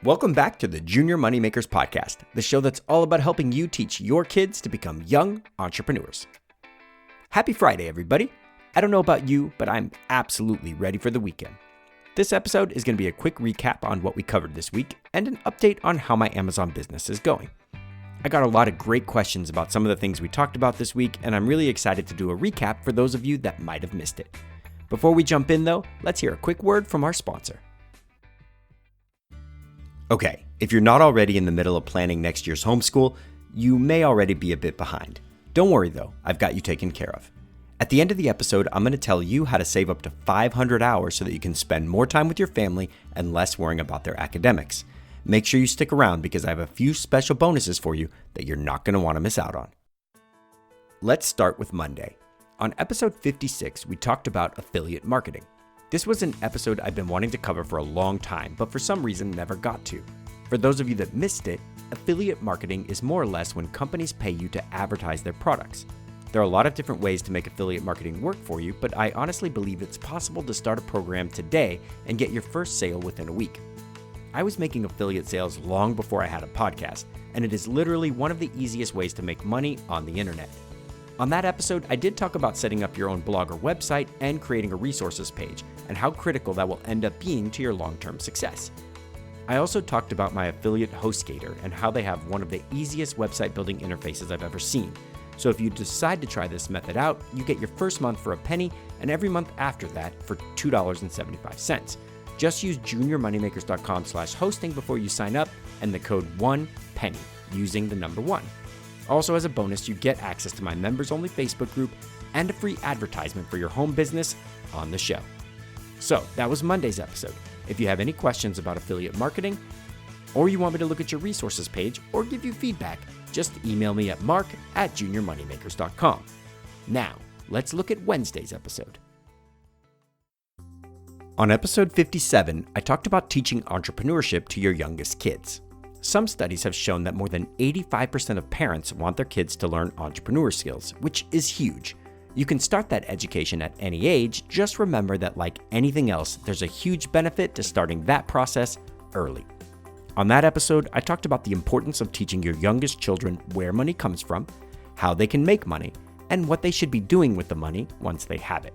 Welcome back to the Junior Moneymakers Podcast, the show that's all about helping you teach your kids to become young entrepreneurs. Happy Friday, everybody. I don't know about you, but I'm absolutely ready for the weekend. This episode is going to be a quick recap on what we covered this week and an update on how my Amazon business is going. I got a lot of great questions about some of the things we talked about this week, and I'm really excited to do a recap for those of you that might have missed it. Before we jump in though, let's hear a quick word from our sponsor. Okay, if you're not already in the middle of planning next year's homeschool, you may already be a bit behind. Don't worry though, I've got you taken care of. At the end of the episode, I'm going to tell you how to save up to 500 hours so that you can spend more time with your family and less worrying about their academics. Make sure you stick around because I have a few special bonuses for you that you're not going to want to miss out on. Let's start with Monday. On episode 56, we talked about affiliate marketing. This was an episode I've been wanting to cover for a long time, but for some reason never got to. For those of you that missed it, affiliate marketing is more or less when companies pay you to advertise their products. There are a lot of different ways to make affiliate marketing work for you, but I honestly believe it's possible to start a program today and get your first sale within a week. I was making affiliate sales long before I had a podcast, and it is literally one of the easiest ways to make money on the internet. On that episode, I did talk about setting up your own blog or website and creating a resources page, and how critical that will end up being to your long-term success. I also talked about my affiliate HostGator and how they have one of the easiest website building interfaces I've ever seen. So if you decide to try this method out, you get your first month for a penny and every month after that for $2.75. Just use juniormoneymakers.com/hosting before you sign up and the code 1PENNY using the number 1. Also, as a bonus, you get access to my members-only Facebook group and a free advertisement for your home business on the show. So, that was Monday's episode. If you have any questions about affiliate marketing, or you want me to look at your resources page or give you feedback, just email me at mark@juniormoneymakers.com. Now, let's look at Wednesday's episode. On episode 57, I talked about teaching entrepreneurship to your youngest kids. Some studies have shown that more than 85% of parents want their kids to learn entrepreneur skills, which is huge. You can start that education at any age, just remember that like anything else, there's a huge benefit to starting that process early. On that episode, I talked about the importance of teaching your youngest children where money comes from, how they can make money, and what they should be doing with the money once they have it.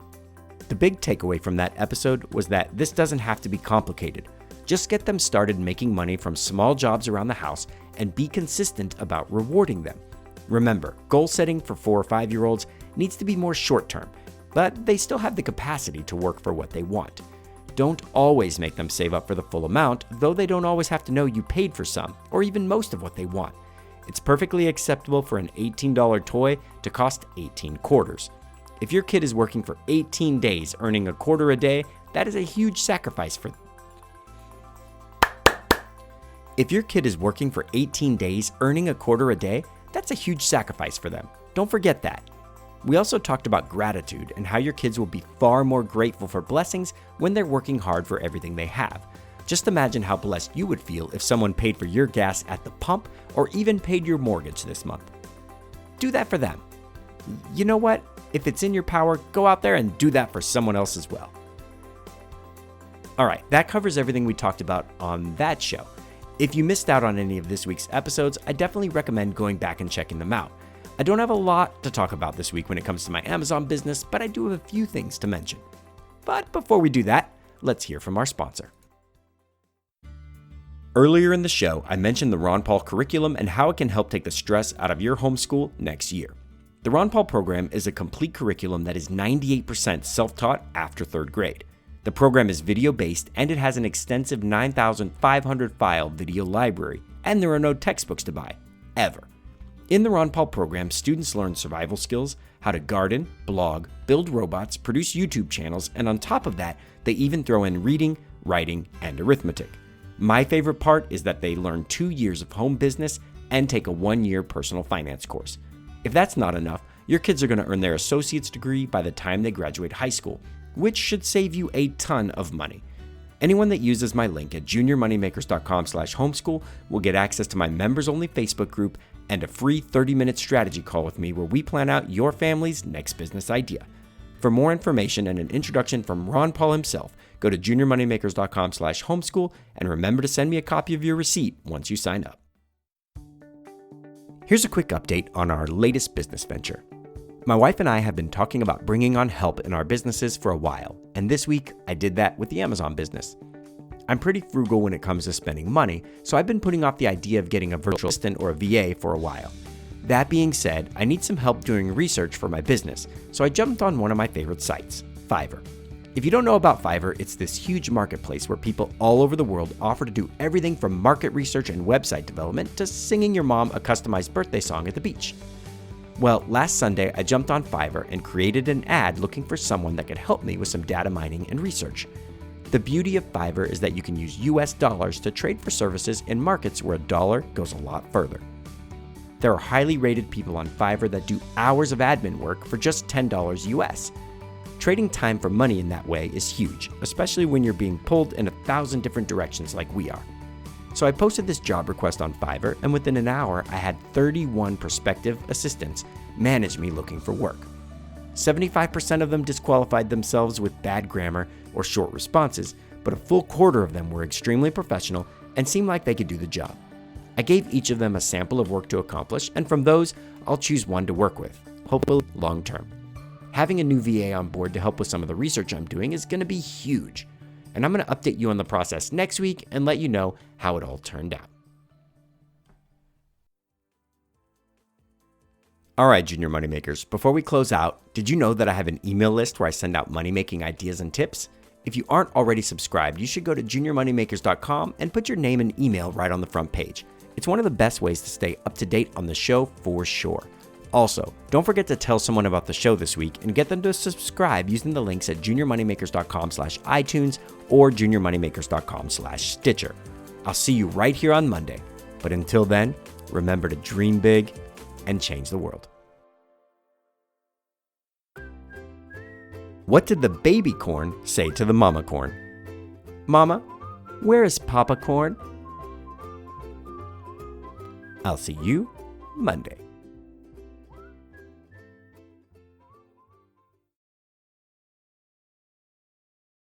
The big takeaway from that episode was that this doesn't have to be complicated. Just get them started making money from small jobs around the house and be consistent about rewarding them. Remember, goal setting for 4 or 5-year-olds needs to be more short-term, but they still have the capacity to work for what they want. Don't always make them save up for the full amount, though they don't always have to know you paid for some, or even most of what they want. It's perfectly acceptable for an $18 toy to cost 18 quarters. If your kid is working for 18 days earning a quarter a day, that is a huge sacrifice for them. If your kid is working for 18 days earning a quarter a day, that's a huge sacrifice for them. Don't forget that. We also talked about gratitude and how your kids will be far more grateful for blessings when they're working hard for everything they have. Just imagine how blessed you would feel if someone paid for your gas at the pump or even paid your mortgage this month. Do that for them. You know what? If it's in your power, go out there and do that for someone else as well. All right, that covers everything we talked about on that show. If you missed out on any of this week's episodes, I definitely recommend going back and checking them out. I don't have a lot to talk about this week when it comes to my Amazon business, but I do have a few things to mention. But before we do that, let's hear from our sponsor. Earlier in the show, I mentioned the Ron Paul curriculum and how it can help take the stress out of your homeschool next year. The Ron Paul program is a complete curriculum that is 98% self-taught after 3rd grade. The program is video-based and it has an extensive 9,500 file video library, and there are no textbooks to buy, ever. In the Ron Paul program, students learn survival skills, how to garden, blog, build robots, produce YouTube channels, and on top of that, they even throw in reading, writing, and arithmetic. My favorite part is that they learn 2 years of home business and take a 1-year personal finance course. If that's not enough, your kids are going to earn their associate's degree by the time they graduate high school, which should save you a ton of money. Anyone that uses my link at juniormoneymakers.com/homeschool will get access to my members-only Facebook group and a free 30-minute strategy call with me where we plan out your family's next business idea. For more information and an introduction from Ron Paul himself, Go to juniormoneymakers.com/homeschool and remember to send me a copy of your receipt once you sign up. Here's a quick update on our latest business venture. My wife and I have been talking about bringing on help in our businesses for a while, and this week I did that with the Amazon business. I'm pretty frugal when it comes to spending money, so I've been putting off the idea of getting a virtual assistant or a VA for a while. That being said, I need some help doing research for my business, so I jumped on one of my favorite sites, Fiverr. If you don't know about Fiverr, it's this huge marketplace where people all over the world offer to do everything from market research and website development to singing your mom a customized birthday song at the beach. Well, last Sunday, I jumped on Fiverr and created an ad looking for someone that could help me with some data mining and research. The beauty of Fiverr is that you can use US dollars to trade for services in markets where a dollar goes a lot further. There are highly rated people on Fiverr that do hours of admin work for just $10 US. Trading time for money in that way is huge, especially when you're being pulled in 1,000 different directions like we are. So I posted this job request on Fiverr, and within an hour, I had 31 prospective assistants manage me looking for work. 75% of them disqualified themselves with bad grammar or short responses, but a full quarter of them were extremely professional and seemed like they could do the job. I gave each of them a sample of work to accomplish, and from those, I'll choose one to work with, hopefully long term. Having a new VA on board to help with some of the research I'm doing is going to be huge, and I'm going to update you on the process next week and let you know how it all turned out. All right, Junior Moneymakers, before we close out, did you know that I have an email list where I send out money-making ideas and tips? If you aren't already subscribed, you should go to juniormoneymakers.com and put your name and email right on the front page. It's one of the best ways to stay up to date on the show for sure. Also, don't forget to tell someone about the show this week and get them to subscribe using the links at juniormoneymakers.com/iTunes or juniormoneymakers.com/Stitcher. I'll see you right here on Monday. But until then, remember to dream big and change the world. What did the baby corn say to the mama corn? Mama, where is Papa Corn? I'll see you Monday.